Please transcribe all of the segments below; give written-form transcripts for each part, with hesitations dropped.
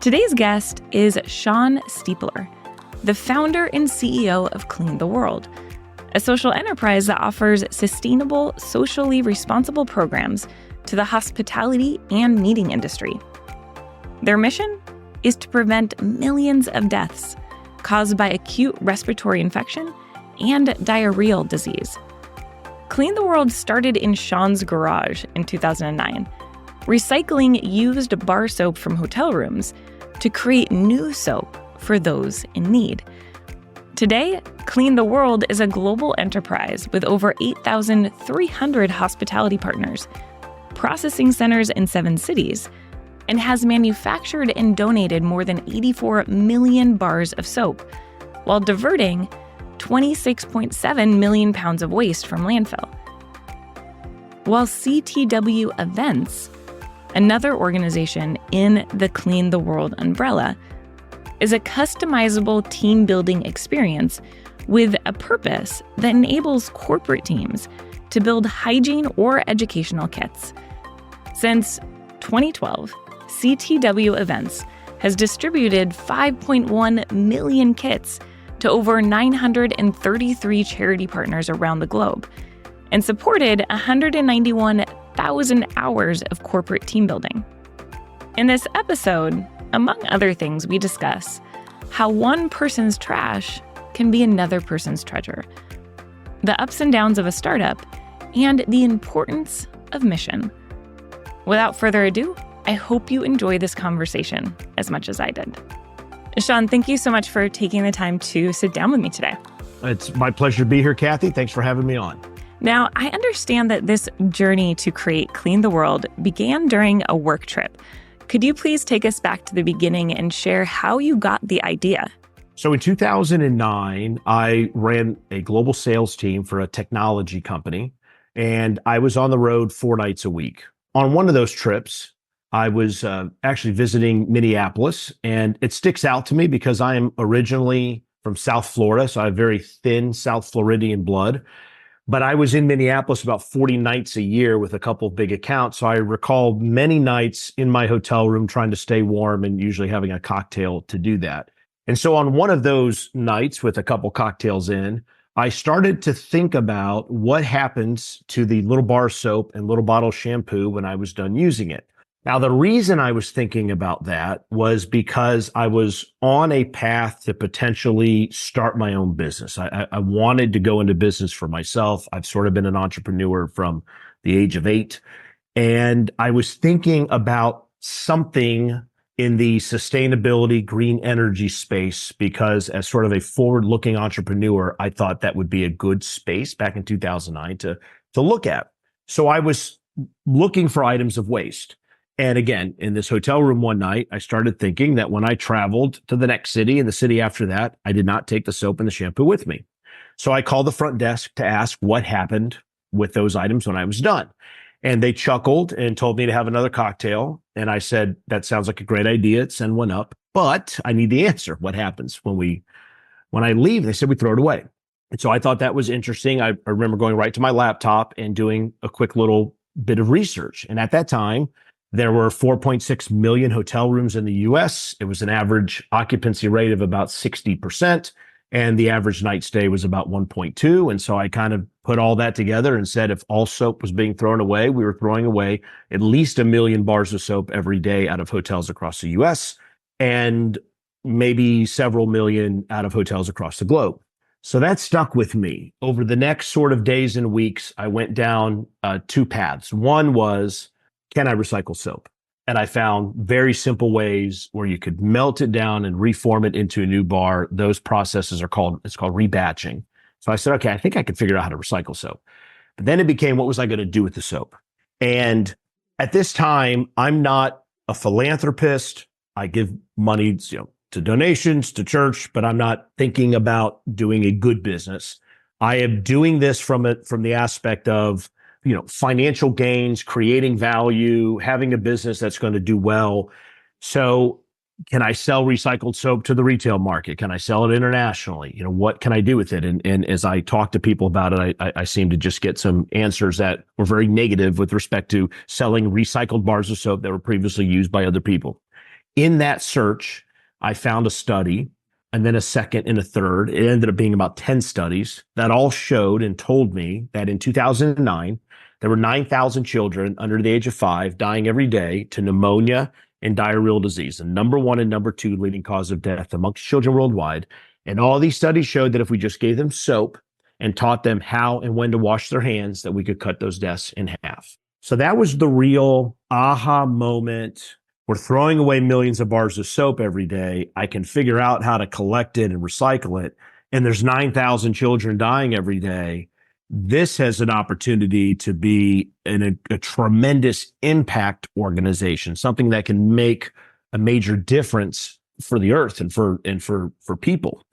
Today's guest is Shawn Seipler, the founder and CEO of Clean the World, a social enterprise that offers sustainable, socially responsible programs to the hospitality and meeting industry. Their mission is to prevent millions of deaths caused by acute respiratory infection and diarrheal disease. Clean the World started in Shawn's garage in 2009, recycling used bar soap from hotel rooms to create new soap for those in need. Today, Clean the World is a global enterprise with over 8,300 hospitality partners, processing centers in 7 cities, and has manufactured and donated more than 84 million bars of soap, while diverting 26.7 million pounds of waste from landfill. While CTW Events, another organization in the Clean the World umbrella, is a customizable team-building experience with a purpose that enables corporate teams to build hygiene or educational kits. Since 2012, CTW Events has distributed 5.1 million kits to over 933 charity partners around the globe and supported 191,000 hours of corporate team building. In this episode, among other things, we discuss how one person's trash can be another person's treasure, the ups and downs of a startup, and the importance of mission. Without further ado, I hope you enjoy this conversation as much as I did. Shawn, thank you so much for taking the time to sit down with me today. It's my pleasure to be here, Kathy. Thanks for having me on. Now, I understand that this journey to create Clean the World began during a work trip. Could you please take us back to the beginning and share how you got the idea? So in 2009, I ran a global sales team for a technology company, and I was on the road 4 nights a week. On one of those trips, I was actually visiting Minneapolis, and it sticks out to me because I am originally from South Florida, so I have very thin South Floridian blood. But I was in Minneapolis about 40 nights a year with a couple of big accounts. So I recall many nights in my hotel room trying to stay warm and usually having a cocktail to do that. And so on one of those nights with a couple cocktails in, I started to think about what happens to the little bar soap and little bottle shampoo when I was done using it. Now, the reason I was thinking about that was because I was on a path to potentially start my own business. I wanted to go into business for myself. I've sort of been an entrepreneur from the age of 8. And I was thinking about something in the sustainability, green energy space, because as sort of a forward-looking entrepreneur, I thought that would be a good space back in 2009 to look at. So I was looking for items of waste. And again, in this hotel room one night, I started thinking that when I traveled to the next city and the city after that, I did not take the soap and the shampoo with me. So I called the front desk to ask what happened with those items when I was done. And they chuckled and told me to have another cocktail. And I said, that sounds like a great idea. Send one up, but I need the answer. What happens when I leave? They said, we throw it away. And so I thought that was interesting. I remember going right to my laptop and doing a quick little bit of research. And at that time, there were 4.6 million hotel rooms in the US. It was an average occupancy rate of about 60%, and the average night stay was about 1.2. And so I kind of put all that together and said, if all soap was being thrown away, we were throwing away at least 1 million bars of soap every day out of hotels across the US, and maybe several million out of hotels across the globe. So that stuck with me. Over the next sort of days and weeks, I went down 2 paths. One was, can I recycle soap? And I found very simple ways where you could melt it down and reform it into a new bar. Those processes it's called rebatching. So I said, okay, I think I could figure out how to recycle soap. But then it became, what was I going to do with the soap? And at this time, I'm not a philanthropist. I give money, to donations, to church, but I'm not thinking about doing a good business. I am doing this from the aspect of, financial gains, creating value, having a business that's going to do well. So can I sell recycled soap to the retail market? Can I sell it internationally? What can I do with it? And as I talk to people about it, I seem to just get some answers that were very negative with respect to selling recycled bars of soap that were previously used by other people. In that search, I found a study and then a second and a third. It ended up being about 10 studies that all showed and told me that in 2009, there were 9,000 children under the age of 5 dying every day to pneumonia and diarrheal disease, the number one and number two leading cause of death amongst children worldwide. And all these studies showed that if we just gave them soap and taught them how and when to wash their hands, that we could cut those deaths in half. So that was the real aha moment. We're throwing away millions of bars of soap every day. I can figure out how to collect it and recycle it. And there's 9,000 children dying every day. This has an opportunity to be a tremendous impact organization, something that can make a major difference for the earth and for people.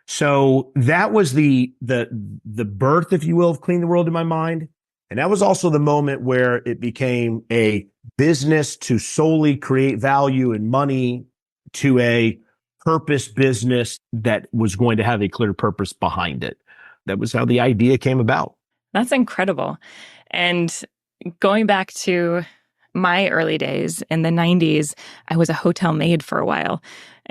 So that was the birth, if you will, of Clean the World in my mind. And that was also the moment where it became a business to solely create value and money to a purpose business that was going to have a clear purpose behind it. That was how the idea came about. That's incredible. And going back to my early days in the 90s, I was a hotel maid for a while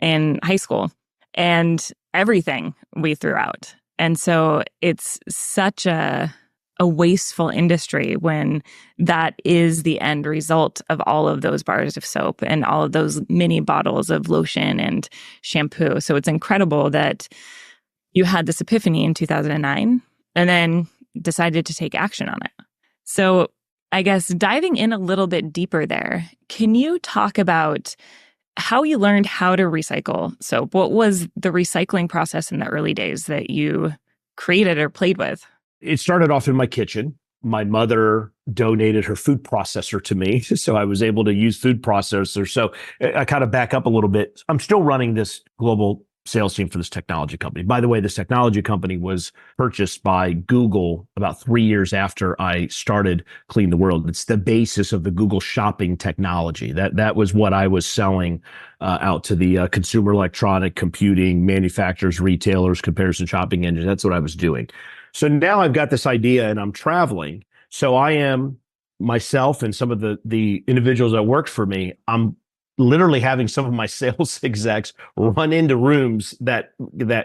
in high school, and everything we threw out. And so it's such a wasteful industry when that is the end result of all of those bars of soap and all of those mini bottles of lotion and shampoo. So it's incredible that you had this epiphany in 2009 and then decided to take action on it. So I guess diving in a little bit deeper there, can you talk about how you learned how to recycle soap? What was the recycling process in the early days that you created or played with? It started off in my kitchen. My mother donated her food processor to me, so I was able to use food processor. So I kind of back up a little bit. I'm still running this global sales team for this technology company. By the way, this technology company was purchased by Google about 3 years after I started Clean the World. It's the basis of the Google shopping technology. That was what I was selling out to the consumer electronic computing manufacturers, retailers, comparison shopping engines. That's what I was doing. So now I've got this idea and I'm traveling. So I am myself and some of the individuals that worked for me. I'm literally having some of my sales execs run into rooms that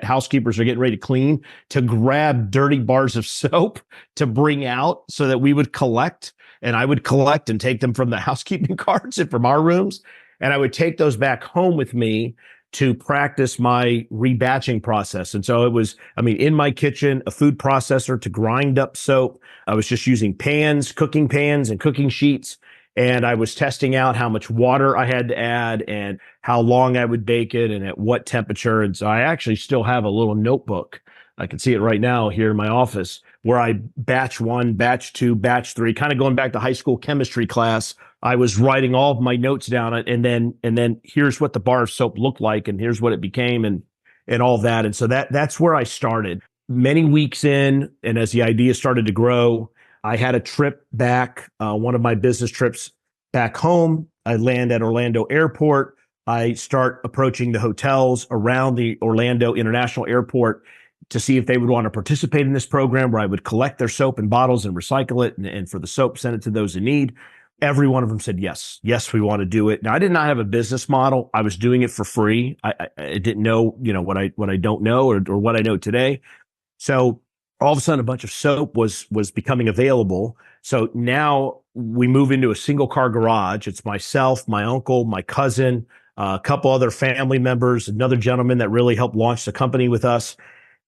housekeepers are getting ready to clean to grab dirty bars of soap to bring out so that we would collect, and I would collect and take them from the housekeeping carts and from our rooms. And I would take those back home with me to practice my rebatching process. And so it was, in my kitchen, a food processor to grind up soap. I was just using pans, cooking pans and cooking sheets. And I was testing out how much water I had to add and how long I would bake it and at what temperature. And so I actually still have a little notebook. I can see it right now here in my office where I batch 1, batch 2, batch 3, kind of going back to high school chemistry class. I was writing all of my notes down and then here's what the bar of soap looked like and here's what it became and all that. And so that's where I started. Many weeks in, and as the idea started to grow, I had a trip back, one of my business trips back home. I land at Orlando Airport. I start approaching the hotels around the Orlando International Airport to see if they would want to participate in this program where I would collect their soap in bottles and recycle it. And for the soap, send it to those in need. Every one of them said, yes, we want to do it. Now, I did not have a business model. I was doing it for free. I didn't know, what I don't know or what I know today. So all of a sudden, a bunch of soap was becoming available. So now we move into a single car garage. It's myself, my uncle, my cousin, a couple other family members, another gentleman that really helped launch the company with us.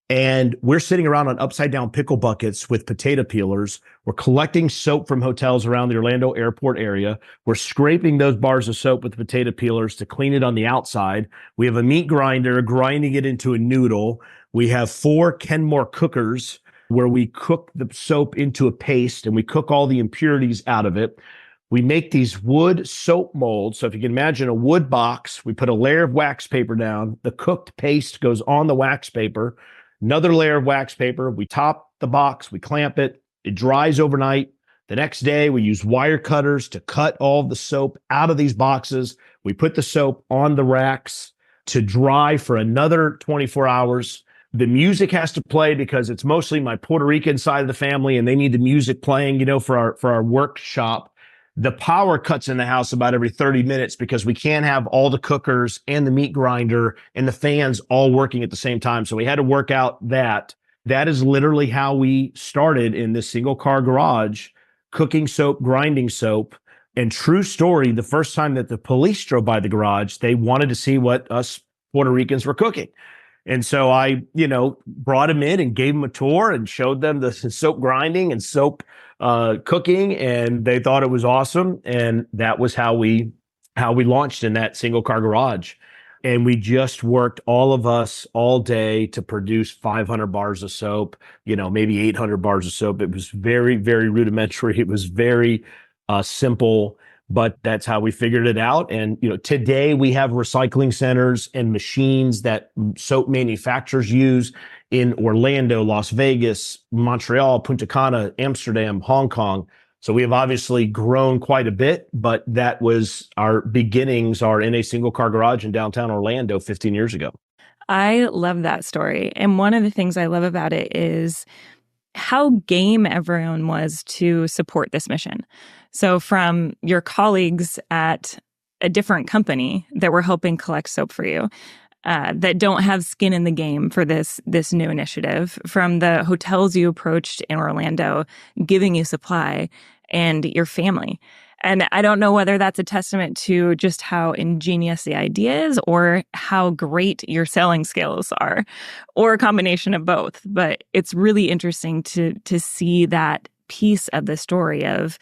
And we're sitting around on upside down pickle buckets with potato peelers. We're collecting soap from hotels around the Orlando airport area. We're scraping those bars of soap with potato peelers to clean it on the outside. We have a meat grinder grinding it into a noodle. We have 4 Kenmore cookers where we cook the soap into a paste and we cook all the impurities out of it. We make these wood soap molds. So if you can imagine a wood box, we put a layer of wax paper down. The cooked paste goes on the wax paper. Another layer of wax paper. We top the box. We clamp it. It dries overnight. The next day, we use wire cutters to cut all the soap out of these boxes. We put the soap on the racks to dry for another 24 hours. The music has to play because it's mostly my Puerto Rican side of the family, and they need the music playing, for our workshop. the power cuts in the house about every 30 minutes because we can't have all the cookers and the meat grinder and the fans all working at the same time. So we had to work out that. That is literally how we started in this single car garage, cooking soap, grinding soap. And true story, the first time that the police drove by the garage, they wanted to see what us Puerto Ricans were cooking. And so I, brought them in and gave them a tour and showed them the soap grinding and soap cooking, and they thought it was awesome. And that was how we launched in that single car garage. And we just worked, all of us, all day to produce 500 bars of soap, maybe 800 bars of soap. It was very, very rudimentary. It was very simple, but that's how we figured it out. And, today we have recycling centers and machines that soap manufacturers use in Orlando, Las Vegas, Montreal, Punta Cana, Amsterdam, Hong Kong. So we have obviously grown quite a bit, but that was our beginnings are in a single car garage in downtown Orlando 15 years ago. I love that story. And one of the things I love about it is how game everyone was to support this mission. So from your colleagues at a different company that were helping collect soap for you, that don't have skin in the game for this new initiative, from the hotels you approached in Orlando, giving you supply, and your family. And I don't know whether that's a testament to just how ingenious the idea is or how great your selling skills are, or a combination of both. But it's really interesting to see that piece of the story of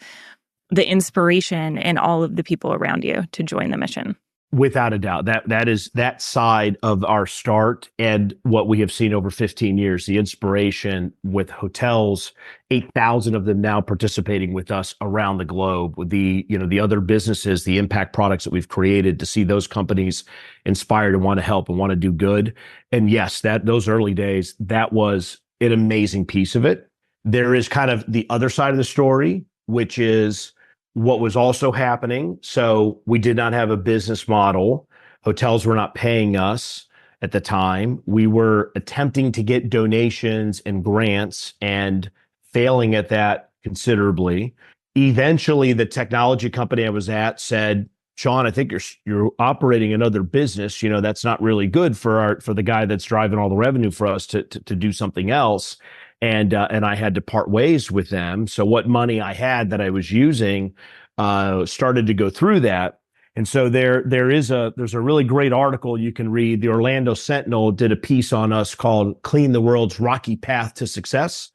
the inspiration and all of the people around you to join the mission. Without a doubt, that is that side of our start and what we have seen over 15 years, the inspiration with hotels, 8,000 of them now participating with us around the globe, with the other businesses, the impact products that we've created, to see those companies inspired and want to help and want to do good. And yes, those early days, that was an amazing piece of it. There is kind of the other side of the story, which is what was also happening. So we did not have a business model. Hotels were not paying us at the time. We were attempting to get donations and grants and failing at that considerably. Eventually, the technology company I was at said, "Shawn, I think you're operating another business. That's not really good for the guy that's driving all the revenue for us to do something else." And I had to part ways with them. So what money I had that I was using started to go through that. And so there's a really great article you can read. The Orlando Sentinel did a piece on us called "Clean the World's Rocky Path to Success."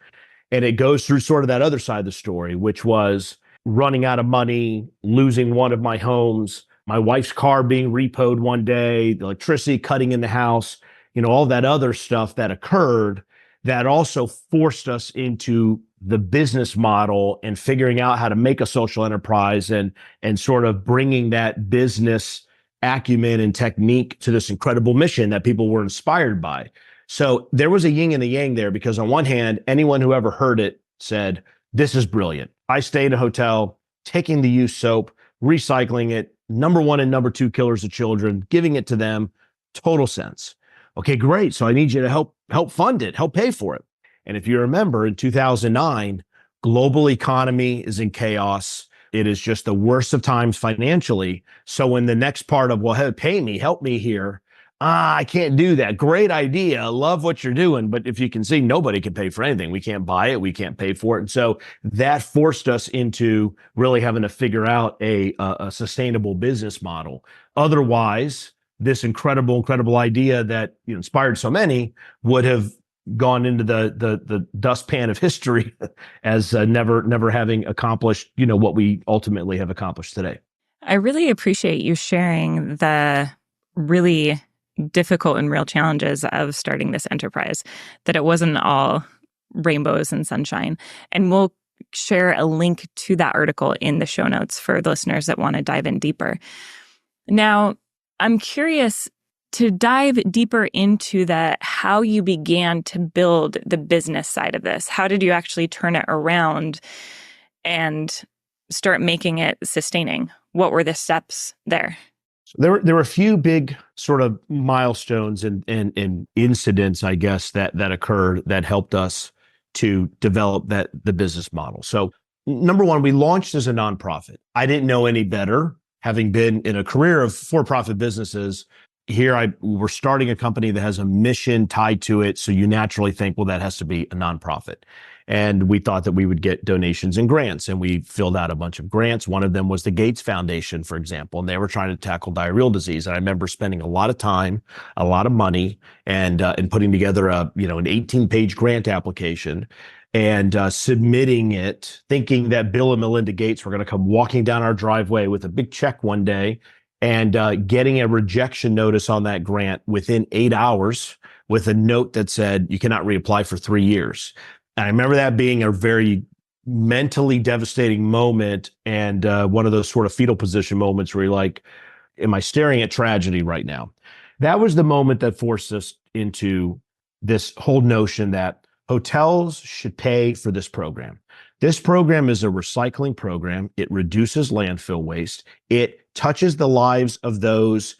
And it goes through sort of that other side of the story, which was running out of money, losing one of my homes, my wife's car being repoed one day, the electricity cutting in the house, all that other stuff that occurred that also forced us into the business model and figuring out how to make a social enterprise and sort of bringing that business acumen and technique to this incredible mission that people were inspired by. So there was a yin and a yang there, because on one hand, anyone who ever heard it said, "This is brilliant. I stay in a hotel, taking the used soap, recycling it, number one and number two killers of children, giving it to them, total sense. Okay, great. So I need you to help fund it, help pay for it." And if you remember, in 2009, global economy is in chaos. It is just the worst of times financially. So when the next part of, "Well, hey, pay me, help me here," I can't do that. Great idea. Love what you're doing. But if you can see, nobody can pay for anything. We can't buy it. We can't pay for it. And so that forced us into really having to figure out a sustainable business model. Otherwise, this incredible idea that inspired so many would have gone into the dustpan of history as never having accomplished what we ultimately have accomplished today. I really appreciate you sharing the really difficult and real challenges of starting this enterprise, that it wasn't all rainbows and sunshine. And we'll share a link to that article in the show notes for the listeners that want to dive in deeper. Now, I'm curious to dive deeper into how you began to build the business side of this. How did you actually turn it around and start making it sustaining? What were the steps there? There were a few big sort of milestones and incidents, I guess, that occurred that helped us to develop the business model. So Number one, we launched as a nonprofit. I didn't know any better, having been in a career of for-profit businesses. We're starting a company that has a mission tied to it. So you naturally think, well, that has to be a nonprofit. And we thought that we would get donations and grants, and we filled out a bunch of grants. One of them was the Gates Foundation, for example, and they were trying to tackle diarrheal disease. And I remember spending a lot of time, a lot of money, and putting together an 18-page grant application and submitting it, thinking that Bill and Melinda Gates were going to come walking down our driveway with a big check one day, and getting a rejection notice on that grant within 8 hours with a note that said, you cannot reapply for 3 years. And I remember that being a very mentally devastating moment, and one of those sort of fetal position moments where you're like, am I staring at tragedy right now? That was the moment that forced us into this whole notion that hotels should pay for this program. This program is a recycling program. It reduces landfill waste. It touches the lives of those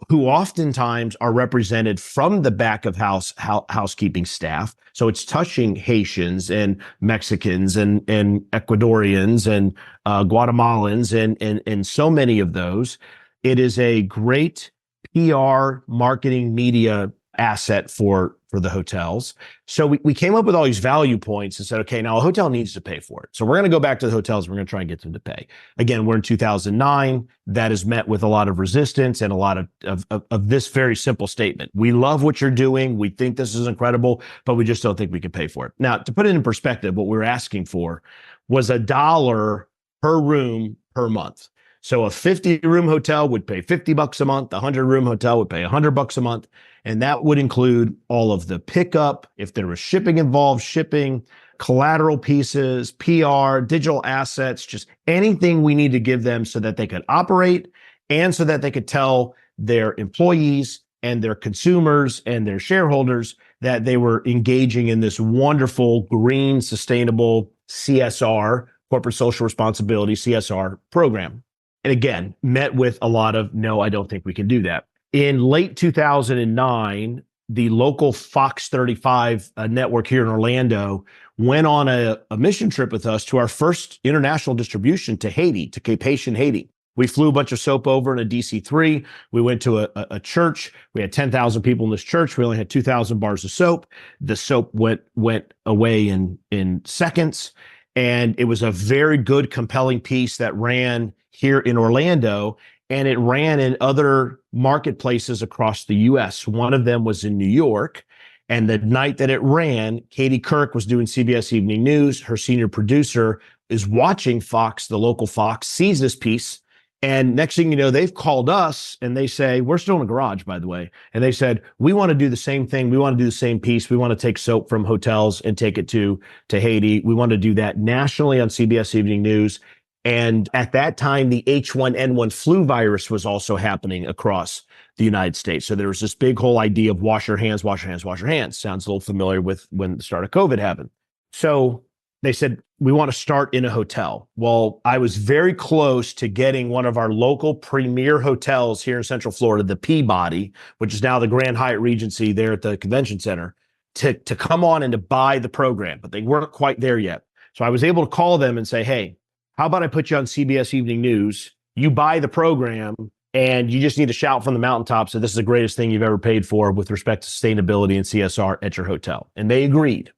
who oftentimes are represented from the back of housekeeping staff. So it's touching Haitians and Mexicans and Ecuadorians and Guatemalans and so many of those. It is a great PR, marketing, media asset for the hotels. So we came up with all these value points and said, okay, now a hotel needs to pay for it. So we're going to go back to the hotels. We're going to try and get them to pay. Again, we're in 2009. That is met with a lot of resistance and a lot of this very simple statement. We love what you're doing. We think this is incredible, but we just don't think we can pay for it. Now, to put it in perspective, what we were asking for was $1 per room per month. So a 50-room hotel would pay $50 a month. A 100-room hotel would pay $100 a month. And that would include all of the pickup, if there was shipping involved, shipping, collateral pieces, PR, digital assets, just anything we need to give them so that they could operate and so that they could tell their employees and their consumers and their shareholders that they were engaging in this wonderful, green, sustainable CSR, corporate social responsibility, CSR program. And again, met with a lot of, no, I don't think we can do that. In late 2009, the local Fox 35 network here in Orlando went on a mission trip with us to our first international distribution to Haiti, to Cape Haitian, Haiti. We flew a bunch of soap over in a DC-3. We went to a church. We had 10,000 people in this church. We only had 2,000 bars of soap. The soap went away in seconds. And it was a very good, compelling piece that ran here in Orlando, and it ran in other marketplaces across the US. One of them was in New York. And the night that it ran, Katie Couric was doing CBS Evening News. Her senior producer is watching Fox, the local Fox, sees this piece. And next thing you know, they've called us and they say, we're still in the garage, by the way. And they said, we want to do the same thing. We want to do the same piece. We want to take soap from hotels and take it to Haiti. We want to do that nationally on CBS Evening News. And at that time, the H1N1 flu virus was also happening across the United States. So there was this big whole idea of wash your hands, wash your hands, wash your hands. Sounds a little familiar with when the start of COVID happened. So they said, we want to start in a hotel. Well, I was very close to getting one of our local premier hotels here in Central Florida, the Peabody, which is now the Grand Hyatt Regency there at the convention center, to come on and to buy the program, but they weren't quite there yet. So I was able to call them and say, hey, how about I put you on CBS Evening News? You buy the program and you just need to shout from the mountaintops that this is the greatest thing you've ever paid for with respect to sustainability and CSR at your hotel. And they agreed.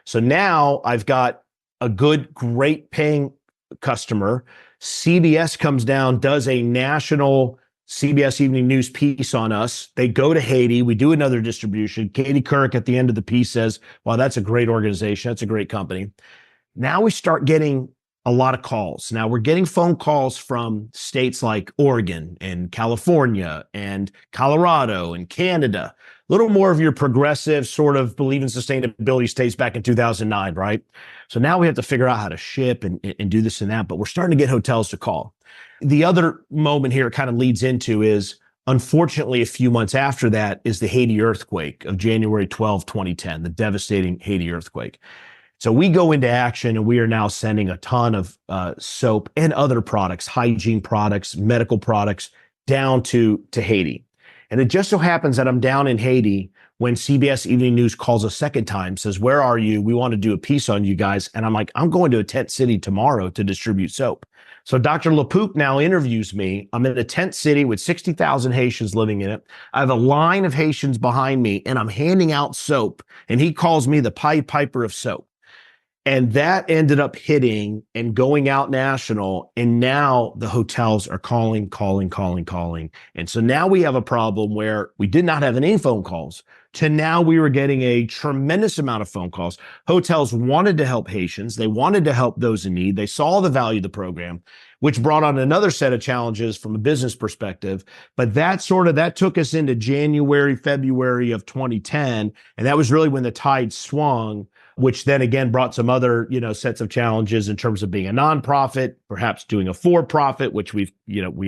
So now I've got a good, great paying customer. CBS comes down, does a national CBS Evening News piece on us. They go to Haiti. We do another distribution. Katie Couric at the end of the piece says, wow, that's a great organization. That's a great company. Now we start getting a lot of calls. Now we're getting phone calls from states like Oregon and California and Colorado and Canada. A little more of your progressive sort of believe in sustainability states back in 2009, right? So now we have to figure out how to ship and do this and that, but we're starting to get hotels to call. The other moment here it kind of leads into is, unfortunately, a few months after that is the Haiti earthquake of January 12, 2010, the devastating Haiti earthquake. So we go into action and we are now sending a ton of soap and other products, hygiene products, medical products down to Haiti. And it just so happens that I'm down in Haiti when CBS Evening News calls a second time, says, "Where are you? We want to do a piece on you guys." And I'm like, "I'm going to a tent city tomorrow to distribute soap." So Dr. Lapoupe now interviews me. I'm in a tent city with 60,000 Haitians living in it. I have a line of Haitians behind me, and I'm handing out soap. And he calls me the Pied Piper of soap. And that ended up hitting and going out national. And now the hotels are calling. And so now we have a problem where we did not have any phone calls to now we were getting a tremendous amount of phone calls. Hotels wanted to help Haitians. They wanted to help those in need. They saw the value of the program, which brought on another set of challenges from a business perspective. But that took us into January, February of 2010. And that was really when the tide swung, which then again brought some other, sets of challenges in terms of being a nonprofit, perhaps doing a for-profit, which we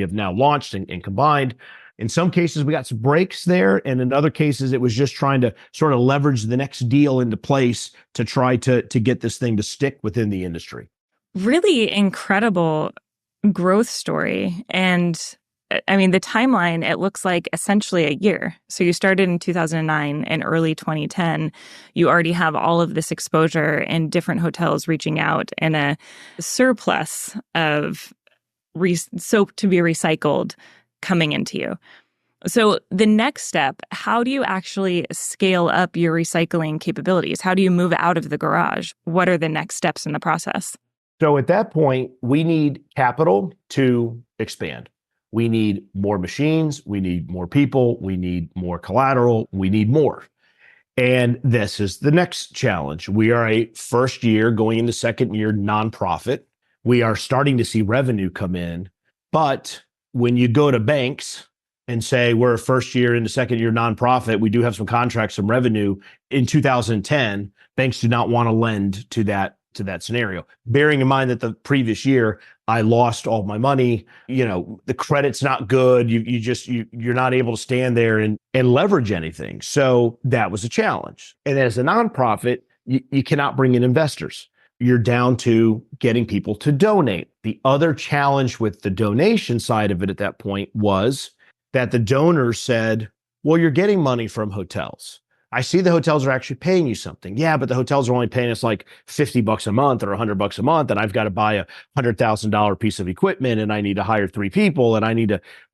have now launched and combined. In some cases, we got some breaks there. And in other cases, it was just trying to sort of leverage the next deal into place to try to get this thing to stick within the industry. Really incredible growth story. And I mean, the timeline, it looks like essentially a year. So you started in 2009 and early 2010. You already have all of this exposure and different hotels reaching out and a surplus of soap to be recycled coming into you. So the next step, how do you actually scale up your recycling capabilities? How do you move out of the garage? What are the next steps in the process? So at that point, we need capital to expand. We need more machines. We need more people. We need more collateral. We need more. And this is the next challenge. We are a first year going into second year nonprofit. We are starting to see revenue come in. But when you go to banks and say we're a first year into second year nonprofit, we do have some contracts, some revenue in 2010, banks do not want to lend to that scenario. Bearing in mind that the previous year I lost all my money, the credit's not good. You're not able to stand there and leverage anything. So that was a challenge. And as a nonprofit, you cannot bring in investors. You're down to getting people to donate. The other challenge with the donation side of it at that point was that the donors said, well, you're getting money from hotels. I see the hotels are actually paying you something. Yeah, but the hotels are only paying us like $50 a month or $100 a month. And I've got to buy a $100,000 piece of equipment and I need to hire 3 people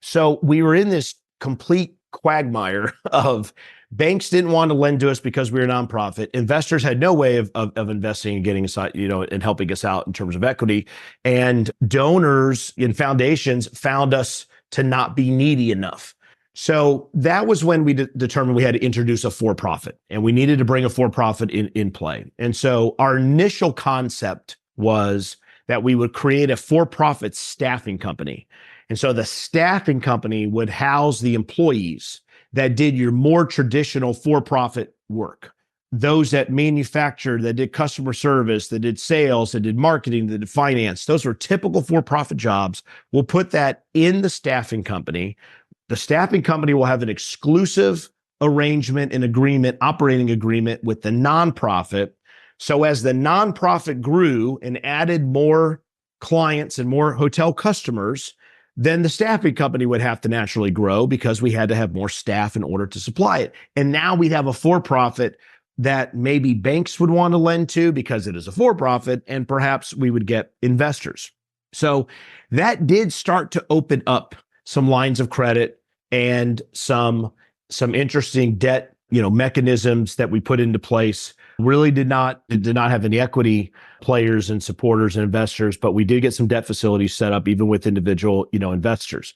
so we were in this complete quagmire of banks didn't want to lend to us because we were a nonprofit. Investors had no way of investing and getting aside, and helping us out in terms of equity. And donors and foundations found us to not be needy enough. So that was when we determined we had to introduce a for-profit, and we needed to bring a for-profit in play. And so our initial concept was that we would create a for-profit staffing company. And so the staffing company would house the employees that did your more traditional for-profit work. Those that manufactured, that did customer service, that did sales, that did marketing, that did finance. Those were typical for-profit jobs. We'll put that in the staffing company. The staffing company will have an exclusive arrangement and operating agreement with the nonprofit. So as the nonprofit grew and added more clients and more hotel customers, then the staffing company would have to naturally grow because we had to have more staff in order to supply it. And now we'd have a for-profit that maybe banks would want to lend to because it is a for-profit, and perhaps we would get investors. So that did start to open up some lines of credit and some interesting debt, mechanisms that we put into place. Really did not have any equity players and supporters and investors, but we did get some debt facilities set up even with individual, investors.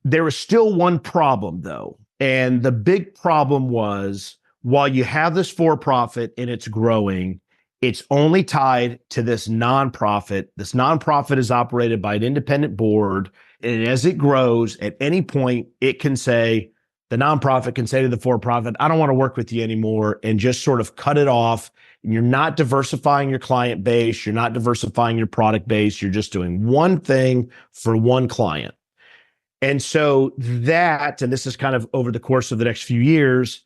There was still one problem though. And the big problem was, while you have this for-profit and it's growing, it's only tied to this nonprofit. This nonprofit is operated by an independent board. And as it grows, at any point, the nonprofit can say to the for-profit, I don't want to work with you anymore, and just sort of cut it off. And you're not diversifying your client base. You're not diversifying your product base. You're just doing one thing for one client. And so and this is kind of over the course of the next few years,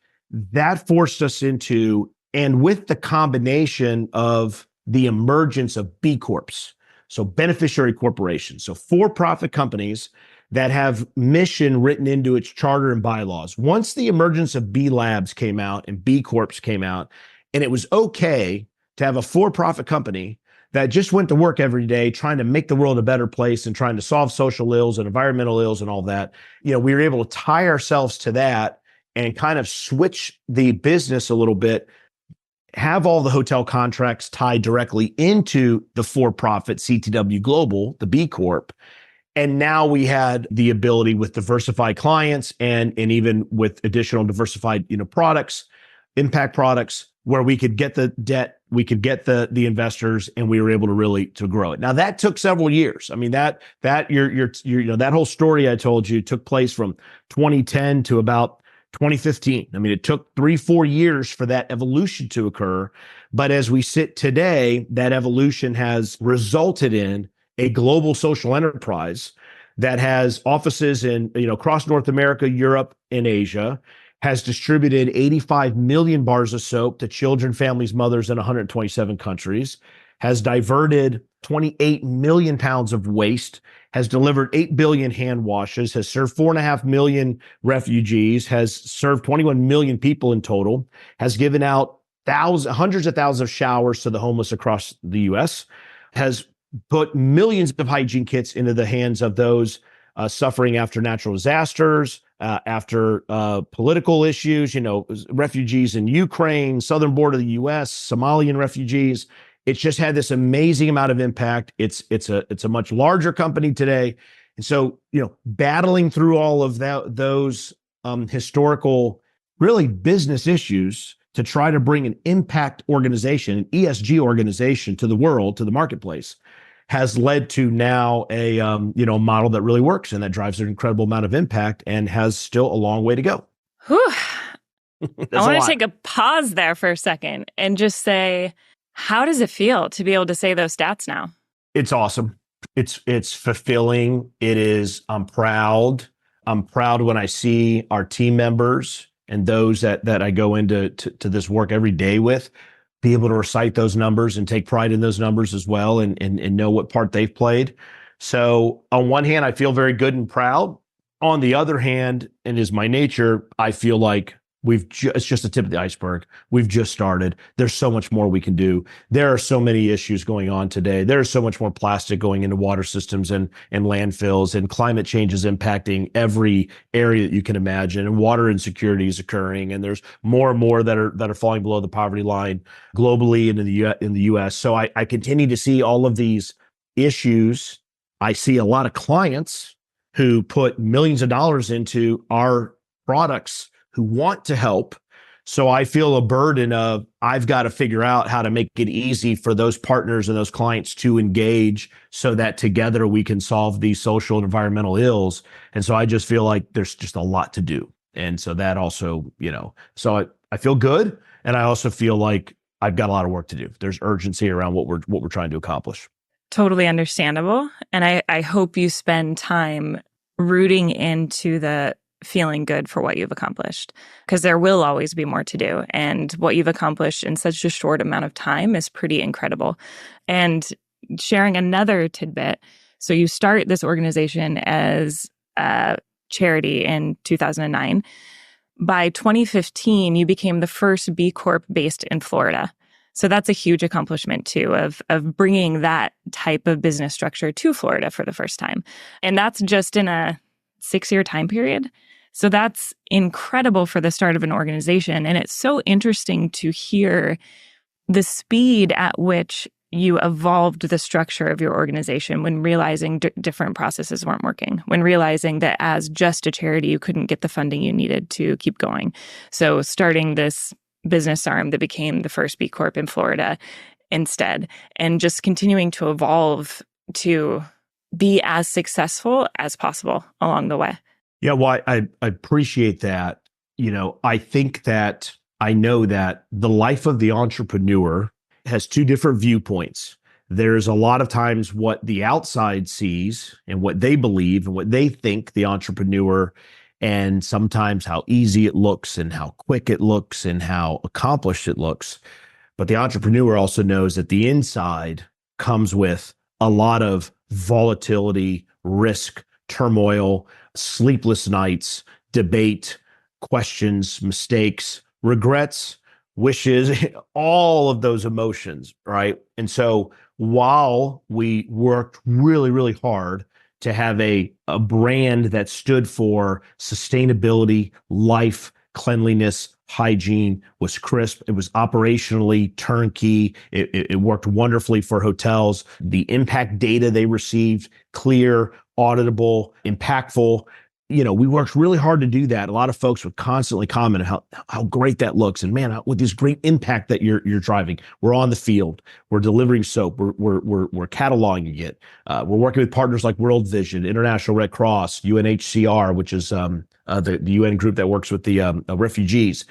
that forced us into, and with the combination of the emergence of B Corps, so beneficiary corporations, so for-profit companies that have mission written into its charter and bylaws. Once the emergence of B Labs came out and B Corps came out, and it was okay to have a for-profit company that just went to work every day trying to make the world a better place and trying to solve social ills and environmental ills and all that, we were able to tie ourselves to that and kind of switch the business a little bit, have all the hotel contracts tied directly into the for-profit CTW Global, the B Corp. And now we had the ability with diversified clients and even with additional diversified, products, impact products, where we could get the debt, we could get the investors, and we were able to really to grow it. Now that took several years. I mean, that that whole story I told you took place from 2010 to about 2015. I mean, it took 3-4 years for that evolution to occur. But as we sit today, that evolution has resulted in a global social enterprise that has offices in, across North America, Europe, and Asia, has distributed 85 million bars of soap to children, families, mothers in 127 countries, has diverted 28 million pounds of waste, has delivered 8 billion hand washes, has served 4.5 million refugees, has served 21 million people in total, has given out hundreds of thousands of showers to the homeless across the US, has put millions of hygiene kits into the hands of those suffering after natural disasters, after political issues, refugees in Ukraine, southern border of the US, Somalian refugees. It's just had this amazing amount of impact. It's a much larger company today. And so, battling through all of those historical, really business issues to try to bring an impact organization, an ESG organization to the world, to the marketplace, has led to now a model that really works and that drives an incredible amount of impact and has still a long way to go. Whew. I want to take a pause there for a second and just say, how does it feel to be able to say those stats now? It's awesome. It's fulfilling. It is. I'm proud. I'm proud when I see our team members and those that I go into this work every day with, be able to recite those numbers and take pride in those numbers as well and know what part they've played. So on one hand, I feel very good and proud. On the other hand, and is my nature, I feel like it's just the tip of the iceberg. We've just started. There's so much more we can do. There are so many issues going on today. There's so much more plastic going into water systems and landfills, and climate change is impacting every area that you can imagine. And water insecurity is occurring. And there's more and more that are falling below the poverty line globally and in the US. So I continue to see all of these issues. I see a lot of clients who put millions of dollars into our products who want to help. So I feel a burden of, I've got to figure out how to make it easy for those partners and those clients to engage so that together we can solve these social and environmental ills. And so I just feel like there's just a lot to do. And so that also, so I feel good. And I also feel like I've got a lot of work to do. There's urgency around what we're trying to accomplish. Totally understandable. And I hope you spend time rooting into the feeling good for what you've accomplished, because there will always be more to do. And what you've accomplished in such a short amount of time is pretty incredible. And sharing another tidbit. So you start this organization as a charity in 2009. By 2015, you became the first B Corp based in Florida. So that's a huge accomplishment too, of bringing that type of business structure to Florida for the first time. And that's just in a 6-year time period. So that's incredible for the start of an organization. And it's so interesting to hear the speed at which you evolved the structure of your organization when realizing different processes weren't working, when realizing that as just a charity, you couldn't get the funding you needed to keep going. So starting this business arm that became the first B Corp in Florida instead, and just continuing to evolve to be as successful as possible along the way. Yeah, well, I appreciate that. I think that I know that the life of the entrepreneur has two different viewpoints. There's a lot of times what the outside sees and what they believe and what they think the entrepreneur, and sometimes how easy it looks and how quick it looks and how accomplished it looks. But the entrepreneur also knows that the inside comes with a lot of volatility, risk, turmoil, sleepless nights, debate, questions, mistakes, regrets, wishes, all of those emotions, right? And so while we worked really, really hard to have a brand that stood for sustainability, life, cleanliness, hygiene, was crisp. It was operationally turnkey. It worked wonderfully for hotels. The impact data they received, clear, auditable, impactful. We worked really hard to do that. A lot of folks would constantly comment how great that looks, and man, with this great impact that you're driving. We're on the field. We're delivering soap. We're cataloging it. We're working with partners like World Vision, International Red Cross, UNHCR, which is the UN group that works with the refugees.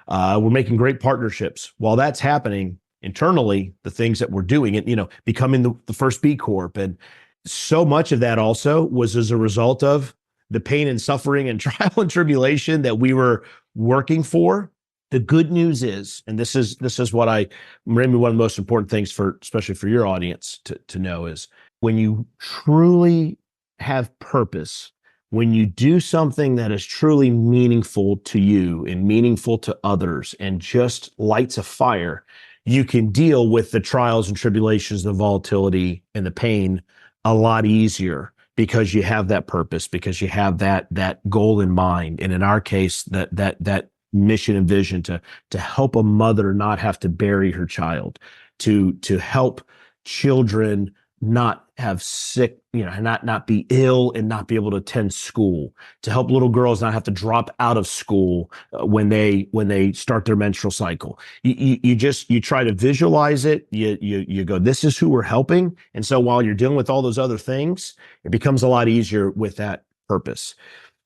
We're making great partnerships. While that's happening internally, the things that we're doing, and becoming the first B Corp, and so much of that also was as a result of the pain and suffering and trial and tribulation that we were working for. The good news is, and this is what maybe one of the most important things especially for your audience to know, is when you truly have purpose, when you do something that is truly meaningful to you and meaningful to others and just lights a fire, you can deal with the trials and tribulations, the volatility and the pain a lot easier, because you have that purpose, because you have that goal in mind. And in our case, that mission and vision to help a mother not have to bury her child, to help children not have sick, not be ill and not be able to attend school, to help little girls not have to drop out of school when they start their menstrual cycle. You try to visualize it. You go, this is who we're helping. And so while you're dealing with all those other things, it becomes a lot easier with that purpose.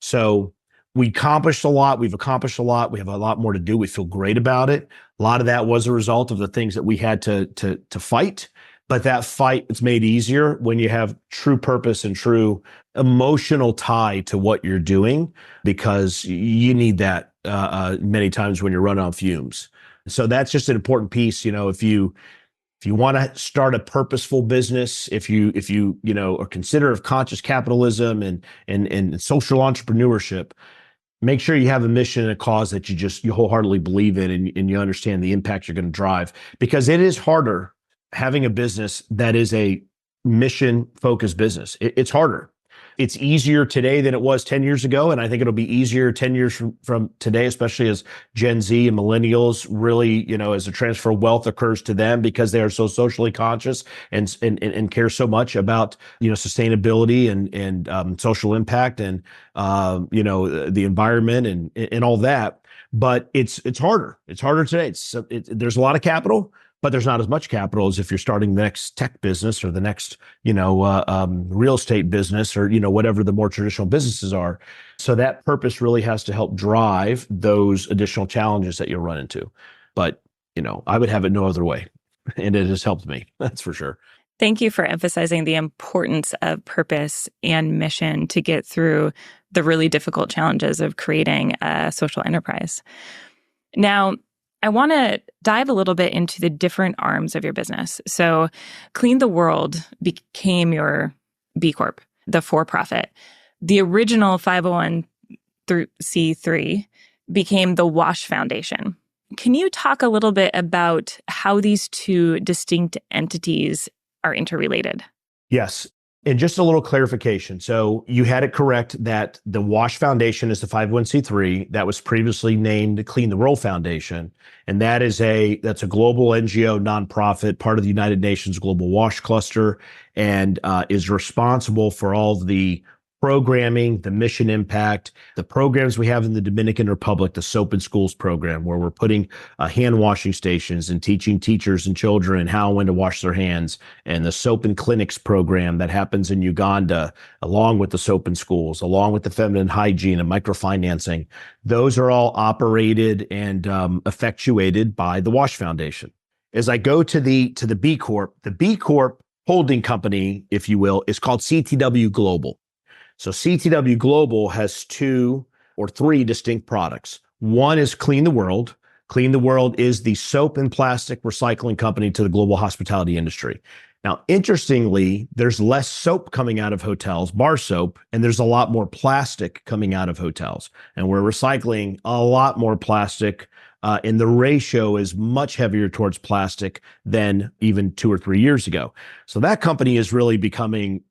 So we accomplished a lot. We've accomplished a lot. We have a lot more to do. We feel great about it. A lot of that was a result of the things that we had to fight. But that fight is made easier when you have true purpose and true emotional tie to what you're doing, because you need that many times when you're running on fumes. So that's just an important piece. If you want to start a purposeful business, if you are considerate of conscious capitalism and social entrepreneurship, make sure you have a mission and a cause that you wholeheartedly believe in, and you understand the impact you're going to drive, because it is harder having a business that is a mission-focused business. It's harder. It's easier today than it was 10 years ago, and I think it'll be easier 10 years from today, especially as Gen Z and millennials really, as a transfer of wealth occurs to them, because they are so socially conscious and care so much about, sustainability and social impact and, the environment and all that. But it's harder. It's harder today. There's a lot of capital, but there's not as much capital as if you're starting the next tech business or the next, real estate business, or, whatever the more traditional businesses are. So that purpose really has to help drive those additional challenges that you'll run into. But, I would have it no other way. And it has helped me. That's for sure. Thank you for emphasizing the importance of purpose and mission to get through the really difficult challenges of creating a social enterprise. Now, I want to dive a little bit into the different arms of your business. So Clean the World became your B Corp, the for-profit. The original 501c3 became the Wash Foundation. Can you talk a little bit about how these two distinct entities are interrelated? Yes. And just a little clarification. So you had it correct that the Wash Foundation is the 501c3 that was previously named the Clean the World Foundation. And that's a global NGO nonprofit, part of the United Nations Global Wash Cluster, and is responsible for all the programming, the mission impact, the programs we have in the Dominican Republic, the Soap in Schools program, where we're putting hand washing stations and teaching teachers and children how and when to wash their hands, and the Soap in Clinics program that happens in Uganda, along with the Soap in Schools, along with the feminine hygiene and microfinancing. Those are all operated and effectuated by the Wash Foundation. As I go to the B Corp, the B Corp holding company, if you will, is called CTW Global. So CTW Global has 2 or 3 distinct products. One is Clean the World. Clean the World is the soap and plastic recycling company to the global hospitality industry. Now, interestingly, there's less soap coming out of hotels, bar soap, and there's a lot more plastic coming out of hotels. And we're recycling a lot more plastic. And the ratio is much heavier towards plastic than even 2 or 3 years ago. So that company is really becoming,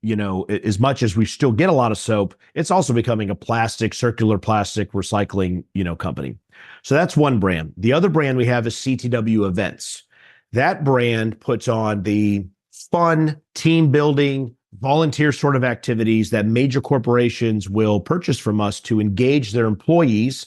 as much as we still get a lot of soap, it's also becoming a circular plastic recycling, company. So that's one brand. The other brand we have is CTW Events. That brand puts on the fun team building, volunteer sort of activities that major corporations will purchase from us to engage their employees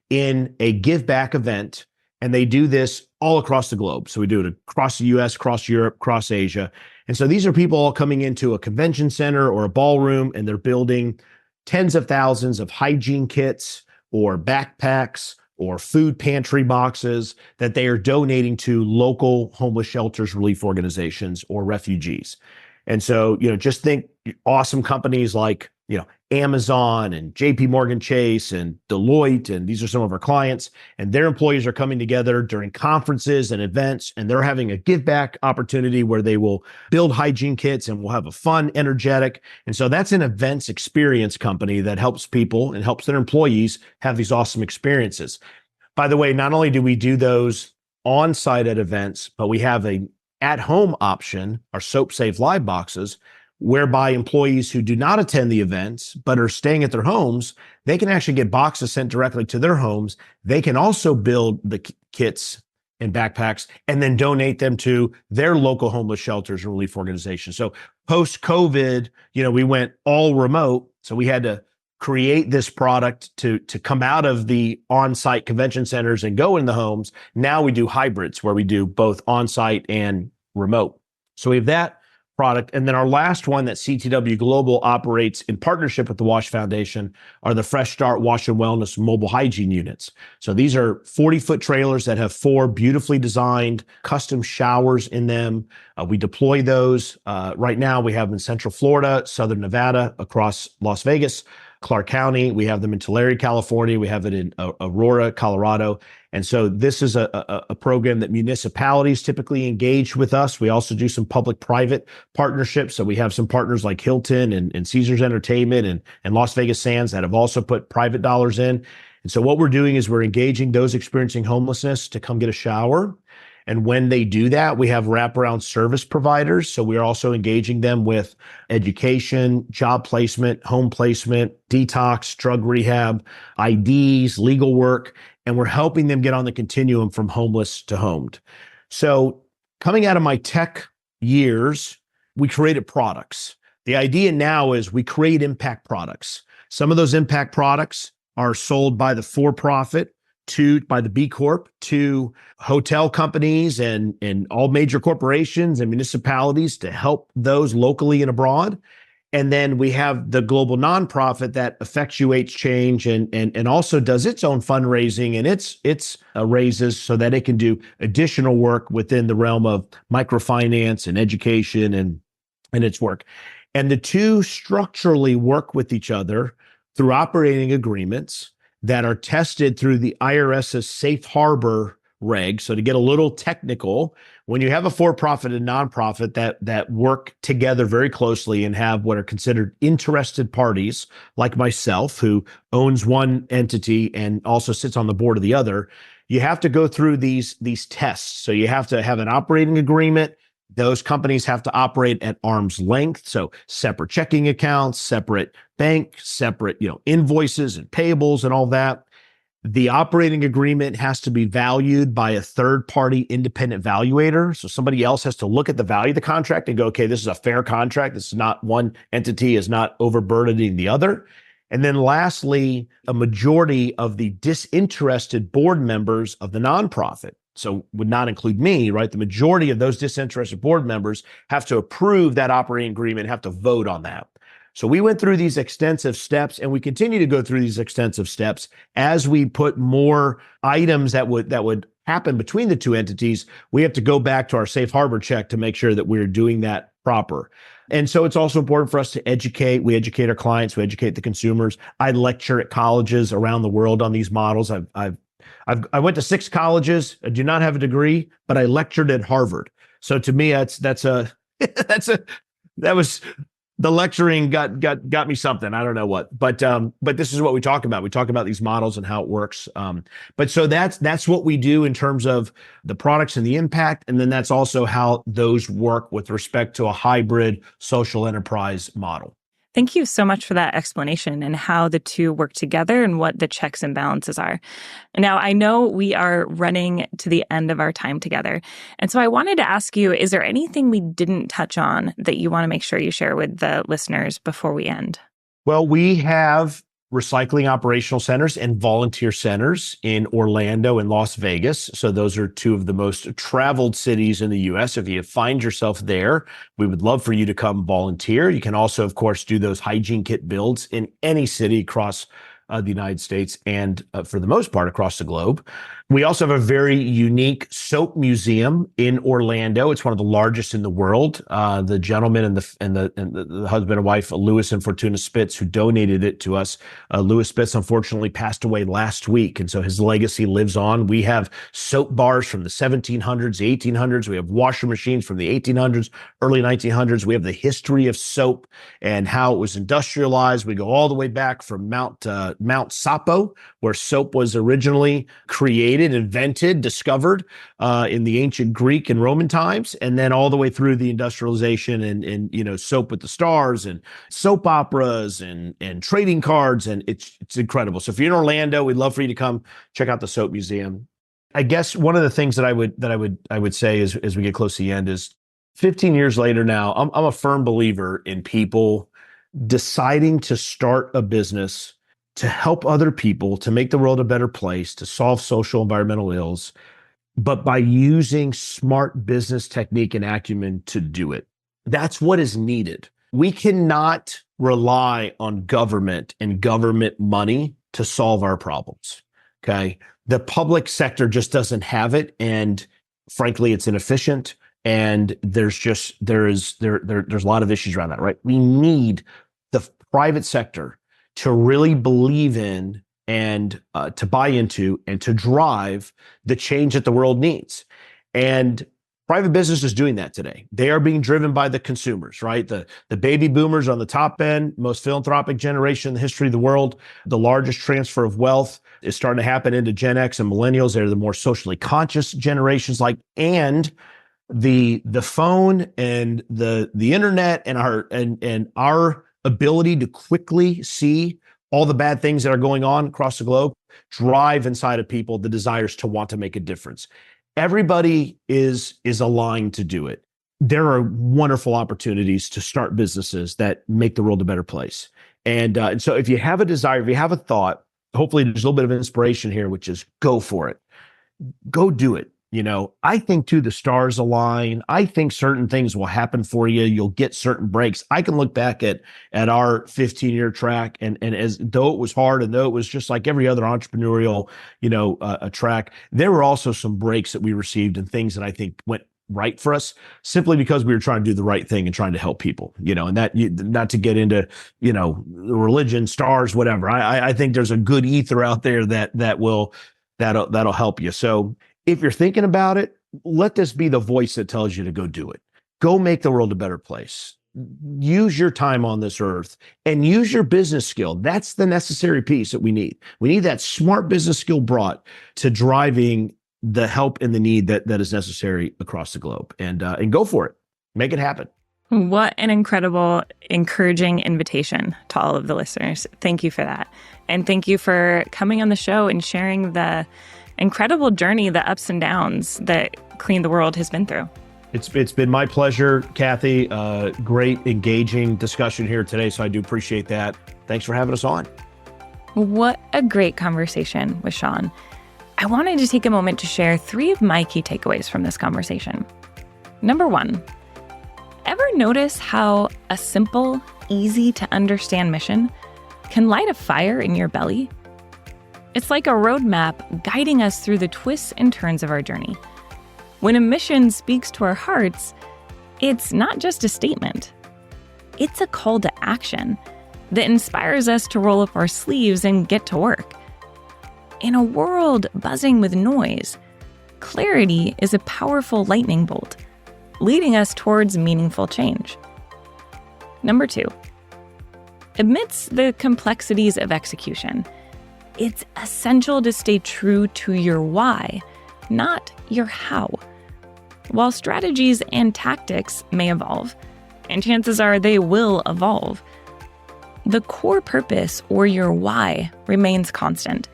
in a give back event. And they do this all across the globe. So we do it across the US, across Europe, across Asia. And so these are people all coming into a convention center or a ballroom, and they're building tens of thousands of hygiene kits or backpacks or food pantry boxes that they are donating to local homeless shelters, relief organizations, or refugees. And so, just think awesome companies like, Amazon and JP Morgan Chase and Deloitte, and these are some of our clients, and their employees are coming together during conferences and events, and they're having a give back opportunity where they will build hygiene kits and we'll have a fun, energetic. And so that's an events experience company that helps people and helps their employees have these awesome experiences. By the way, not only do we do those on site at events, but we have a at home option, our Soap Safe Live boxes, whereby employees who do not attend the events but are staying at their homes, they can actually get boxes sent directly to their homes. They can also build the kits and backpacks and then donate them to their local homeless shelters and relief organizations. So post-COVID, we went all remote. So we had to create this product to come out of the on-site convention centers and go in the homes. Now we do hybrids where we do both on-site and remote. So we have that product. And then our last one that CTW Global operates in partnership with the Wash Foundation are the Fresh Start Wash and Wellness mobile hygiene units. So these are 40-foot trailers that have 4 beautifully designed custom showers in them. We deploy those. Right now we have them in Central Florida, Southern Nevada, across Las Vegas, Clark County. We have them in Tulare, California. We have it in Aurora, Colorado. And so this is a program that municipalities typically engage with us. We also do some public-private partnerships. So we have some partners like Hilton and Caesars Entertainment and Las Vegas Sands that have also put private dollars in. And so what we're doing is we're engaging those experiencing homelessness to come get a shower. And when they do that, we have wraparound service providers. So we are also engaging them with education, job placement, home placement, detox, drug rehab, IDs, legal work, and we're helping them get on the continuum from homeless to homed. So coming out of my tech years, we created products. The idea now is we create impact products. Some of those impact products are sold by the for-profit, by the B Corp, to hotel companies and all major corporations and municipalities to help those locally and abroad. And then we have the global nonprofit that effectuates change and also does its own fundraising and its raises so that it can do additional work within the realm of microfinance and education and its work. And the two structurally work with each other through operating agreements that are tested through the IRS's safe harbor reg. So to get a little technical, when you have a for-profit and nonprofit that work together very closely and have what are considered interested parties, like myself, who owns one entity and also sits on the board of the other, you have to go through these tests. So you have to have an operating agreement. Those companies have to operate at arm's length. So separate checking accounts, separate bank, separate, invoices and payables and all that. The operating agreement has to be valued by a third-party independent valuator. So somebody else has to look at the value of the contract and go, okay, this is a fair contract. This is not, one entity is not overburdening the other. And then lastly, a majority of the disinterested board members of the nonprofit, so would not include me, right? The majority of those disinterested board members have to approve that operating agreement, have to vote on that. So we went through these extensive steps, and we continue to go through these extensive steps as we put more items that would happen between the two entities. We have to go back to our safe harbor check to make sure that we're doing that proper. And so it's also important for us to educate. We educate our clients, we educate the consumers. I lecture at colleges around the world on these models. I went to 6 colleges. I do not have a degree, but I lectured at Harvard. So to me, that's a That's a that was the lecturing got me something. I don't know what, but this is what we talk about. We talk about these models and how it works. But so that's what we do in terms of the products and the impact, and then that's also how those work with respect to a hybrid social enterprise model. Thank you so much for that explanation and how the two work together and what the checks and balances are. Now, I know we are running to the end of our time together. And so I wanted to ask you, is there anything we didn't touch on that you want to make sure you share with the listeners before we end? Well, we have recycling operational centers and volunteer centers in Orlando and Las Vegas. So those are two of the most traveled cities in the US. If you find yourself there, we would love for you to come volunteer. You can also, of course, do those hygiene kit builds in any city across the United States and for the most part across the globe. We also have a very unique soap museum in Orlando. It's one of the largest in the world. The gentleman and the husband and wife, Louis and Fortuna Spitz, who donated it to us. Louis Spitz unfortunately passed away last week, and so his legacy lives on. We have soap bars from the 1700s, the 1800s. We have washer machines from the 1800s, early 1900s. We have the history of soap and how it was industrialized. We go all the way back from Mount Sapo, where soap was originally created, invented, discovered in the ancient Greek and Roman times, and then all the way through the industrialization and soap with the stars and soap operas and trading cards, and it's incredible. So if you're in Orlando, we'd love for you to come check out the Soap Museum. I guess one of the things that I would say as we get close to the end is 15 years later now, I'm a firm believer in people deciding to start a business to help other people, to make the world a better place, to solve social environmental ills, but by using smart business technique and acumen to do it. That's what is needed. We cannot rely on government and government money to solve our problems. Okay. The public sector just doesn't have it. And frankly, it's inefficient. And there's a lot of issues around that, right? We need the private sector to really believe in and to buy into and to drive the change that the world needs. And private business is doing that today. They are being driven by the consumers, right? The baby boomers on the top end, most philanthropic generation in the history of the world. The largest transfer of wealth is starting to happen into Gen X and millennials. They're the more socially conscious generations, and the phone and the internet and our ability to quickly see all the bad things that are going on across the globe drive inside of people the desires to want to make a difference. Everybody is aligned to do it. There are wonderful opportunities to start businesses that make the world a better place. And so if you have a desire, if you have a thought, hopefully there's a little bit of inspiration here, which is go for it. Go do it. I think too, the stars align. I think certain things will happen for you. You'll get certain breaks. I can look back at our 15-year track and as though it was hard and though it was just like every other entrepreneurial, a track, there were also some breaks that we received and things that I think went right for us simply because we were trying to do the right thing and trying to help people, and that not to get into, religion, stars, whatever. I think there's a good ether out there that'll help you. So if you're thinking about it, let this be the voice that tells you to go do it. Go make the world a better place. Use your time on this earth and use your business skill. That's the necessary piece that we need. We need that smart business skill brought to driving the help and the need that is necessary across the globe. And go for it. Make it happen. What an incredible, encouraging invitation to all of the listeners. Thank you for that. And thank you for coming on the show and sharing the incredible journey, the ups and downs that Clean the World has been through. It's been my pleasure, Kathy. Great, engaging discussion here today, so I do appreciate that. Thanks for having us on. What a great conversation with Shawn. I wanted to take a moment to share 3 of my key takeaways from this conversation. Number 1, ever notice how a simple, easy to understand mission can light a fire in your belly? It's like a roadmap guiding us through the twists and turns of our journey. When a mission speaks to our hearts, it's not just a statement. It's a call to action that inspires us to roll up our sleeves and get to work. In a world buzzing with noise, clarity is a powerful lightning bolt. leading us towards meaningful change. Number 2, amidst the complexities of execution, it's essential to stay true to your why, not your how. While strategies and tactics may evolve, and chances are they will evolve, the core purpose or your why remains constant,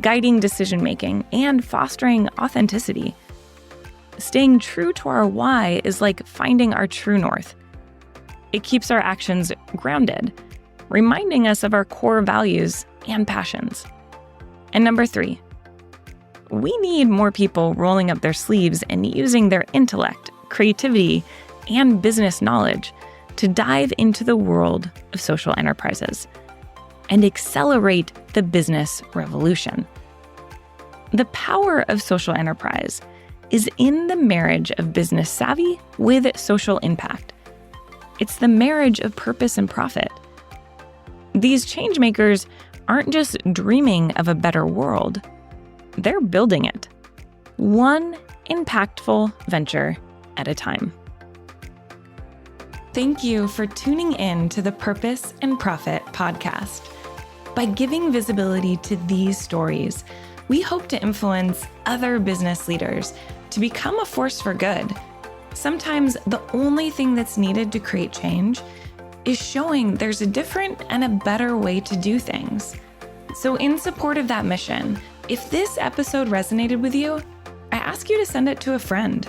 guiding decision-making and fostering authenticity. Staying true to our why is like finding our true north. It keeps our actions grounded, reminding us of our core values and passions. And number 3, we need more people rolling up their sleeves and using their intellect, creativity, and business knowledge to dive into the world of social enterprises and accelerate the business revolution. The power of social enterprise is in the marriage of business savvy with social impact. It's the marriage of purpose and profit. These changemakers aren't just dreaming of a better world, they're building it, one impactful venture at a time. Thank you for tuning in to the Purpose and Profit podcast. By giving visibility to these stories, we hope to influence other business leaders to become a force for good. Sometimes the only thing that's needed to create change is showing there's a different and a better way to do things. So in support of that mission, if this episode resonated with you, I ask you to send it to a friend.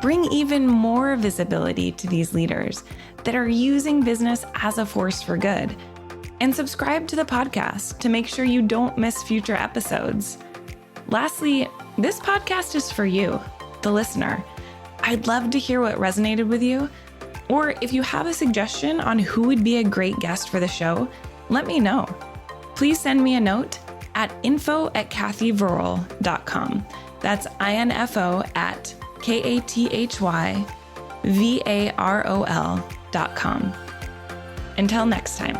Bring even more visibility to these leaders that are using business as a force for good. And subscribe to the podcast to make sure you don't miss future episodes. Lastly, this podcast is for you, the listener. I'd love to hear what resonated with you, or if you have a suggestion on who would be a great guest for the show, let me know. Please send me a note at info@kathyvarol.com. That's info@kathyvarol.com. Until next time.